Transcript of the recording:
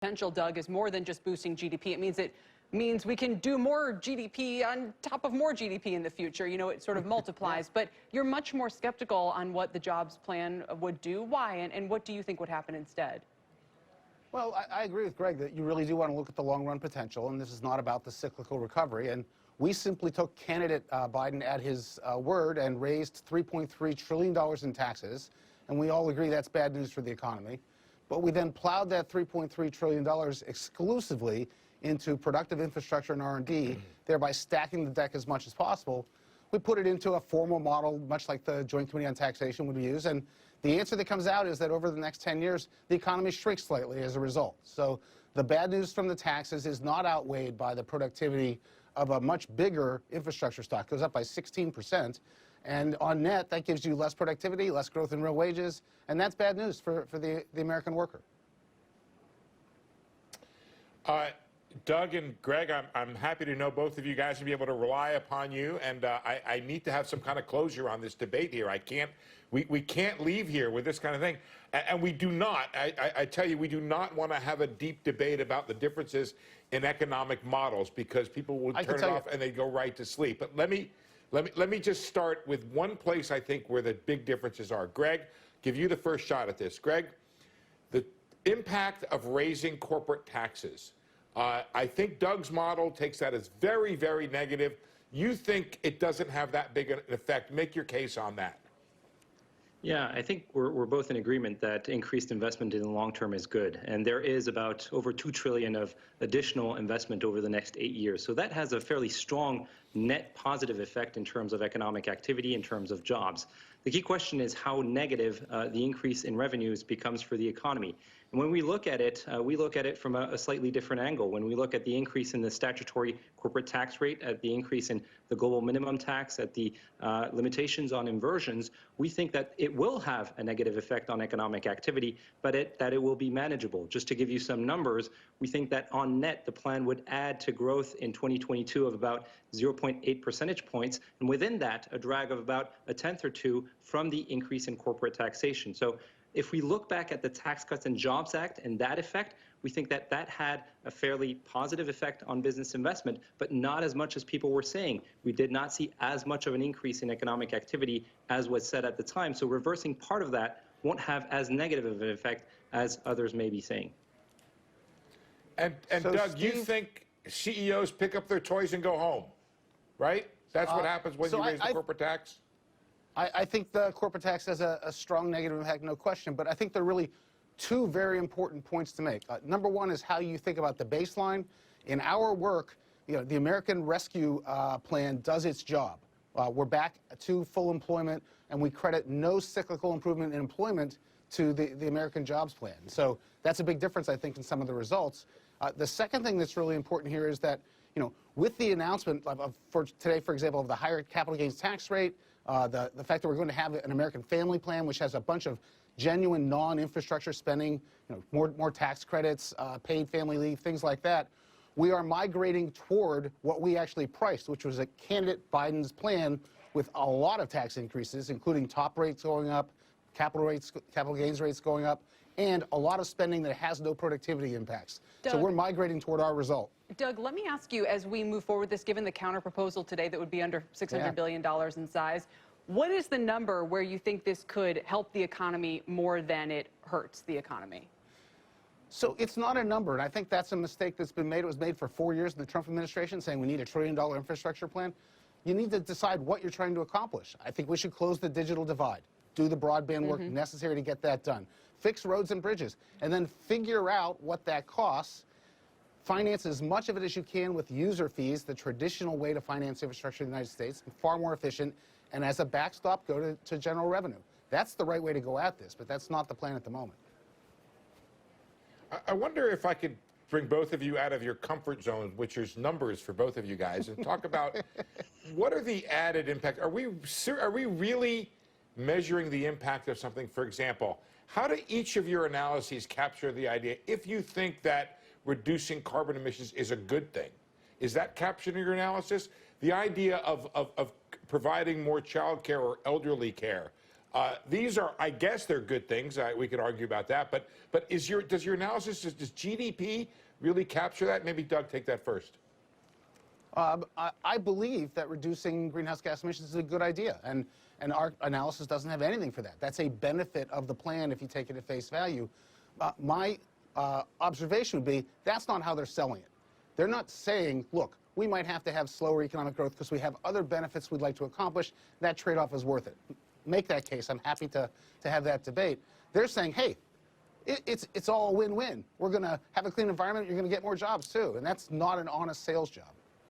Potential, Doug, is more than just boosting GDP. It means we can do more GDP on top of more GDP in the future. You know, it sort of multiplies. But you're much more skeptical on what the jobs plan would do. Why? And what do you think would happen instead? Well, I agree with Greg that you really do want to look at the long-run potential, and this is not about the cyclical recovery. And we simply took candidate Biden at his word and raised $3.3 trillion in taxes, and we all agree that's bad news for the economy. But we then plowed that $3.3 trillion exclusively into productive infrastructure and R&D, thereby stacking the deck as much as possible. We put it into a formal model, much like the Joint Committee on Taxation would use, and the answer that comes out is that over the next 10 years, the economy shrinks slightly as a result. So the bad news from the taxes is not outweighed by the productivity of a much bigger infrastructure stock. It goes up by 16%. And on net, that gives you less productivity, less growth in real wages, and that's bad news for the American worker. Doug and Greg, I'm happy to know both of you guys to be able to rely upon you, and I need to have some kind of closure on this debate here. We can't leave here with this kind of thing. And we do not, I tell you, we do not want to have a deep debate about the differences in economic models, because people will turn it off and they go right to sleep. But let me just start with one place I think where the big differences are. Greg, give you the first shot at this. Greg, the impact of raising corporate taxes. I think Doug's model takes that as very, very negative. You think it doesn't have that big an effect. Make your case on that. Yeah, I think we're both in agreement that increased investment in the long term is good. And there is about over $2 trillion of additional investment over the next 8 years. So that has a fairly strong net positive effect in terms of economic activity, in terms of jobs. The key question is how negative the increase in revenues becomes for the economy. And when we look at it from a slightly different angle. When we look at the increase in the statutory corporate tax rate, at the increase in the global minimum tax, at the limitations on inversions, we think that it will have a negative effect on economic activity, but that it will be manageable. Just to give you some numbers, we think that on net, the plan would add to growth in 2022 of about 0.8 percentage points, and within that, a drag of about a tenth or two from the increase in corporate taxation. So if we look back at the Tax Cuts and Jobs Act and that effect, we think that that had a fairly positive effect on business investment, but not as much as people were saying. We did not see as much of an increase in economic activity as was said at the time. So reversing part of that won't have as negative of an effect as others may be saying. And so Doug, Steve, you think CEOs pick up their toys and go home, right? That's what happens when you raise the corporate tax? I think the corporate tax has a strong negative impact, no question, but I think there are really two very important points to make. Number one is how you think about the baseline. In our work, you know, the American Rescue Plan does its job. We're back to full employment, and we credit no cyclical improvement in employment to the American Jobs Plan. So that's a big difference, I think, in some of the results. The second thing that's really important here is that, you know, with the announcement for today, for example, of the higher capital gains tax rate, the fact that we're going to have an American Family Plan, which has a bunch of genuine non-infrastructure spending, you know, more tax credits, paid family leave, things like that, we are migrating toward what we actually priced, which was a candidate Biden's plan with a lot of tax increases, including top rates going up, capital gains rates going up, and a lot of spending that has no productivity impacts. Doug, so we're migrating toward our result. Doug, let me ask you, as we move forward with this, given the counterproposal today that would be under $600 billion in size, what is the number where you think this could help the economy more than it hurts the economy? So it's not a number, and I think that's a mistake that's been made. It was made for 4 years in the Trump administration, saying we need $1 trillion infrastructure plan. You need to decide what you're trying to accomplish. I think we should close the digital divide, do the broadband work necessary to get that done, fix roads and bridges, and then figure out what that costs. Finance as much of it as you can with user fees, the traditional way to finance infrastructure in the United States, far more efficient, and as a backstop, go to general revenue. That's the right way to go at this, but that's not the plan at the moment. I wonder if I could bring both of you out of your comfort zone, which is numbers for both of you guys, and talk about what are the added impacts. Are we really measuring the impact of something? For example, how do each of your analyses capture the idea, if you think that reducing carbon emissions is a good thing? Is that captured in your analysis? The idea of providing more child care or elderly care, These are, I guess, they're good things. We could argue about that. But does your analysis, does GDP really capture that? Maybe Doug, take that first. I believe that reducing greenhouse gas emissions is a good idea, and our analysis doesn't have anything for that. That's a benefit of the plan if you take it at face value. My observation would be that's not how they're selling it. They're not saying, look, we might have to have slower economic growth because we have other benefits we'd like to accomplish. That trade-off is worth it. Make that case. I'm happy to have that debate. They're saying, hey, it's all a win-win. We're going to have a clean environment. You're going to get more jobs, too. And that's not an honest sales job.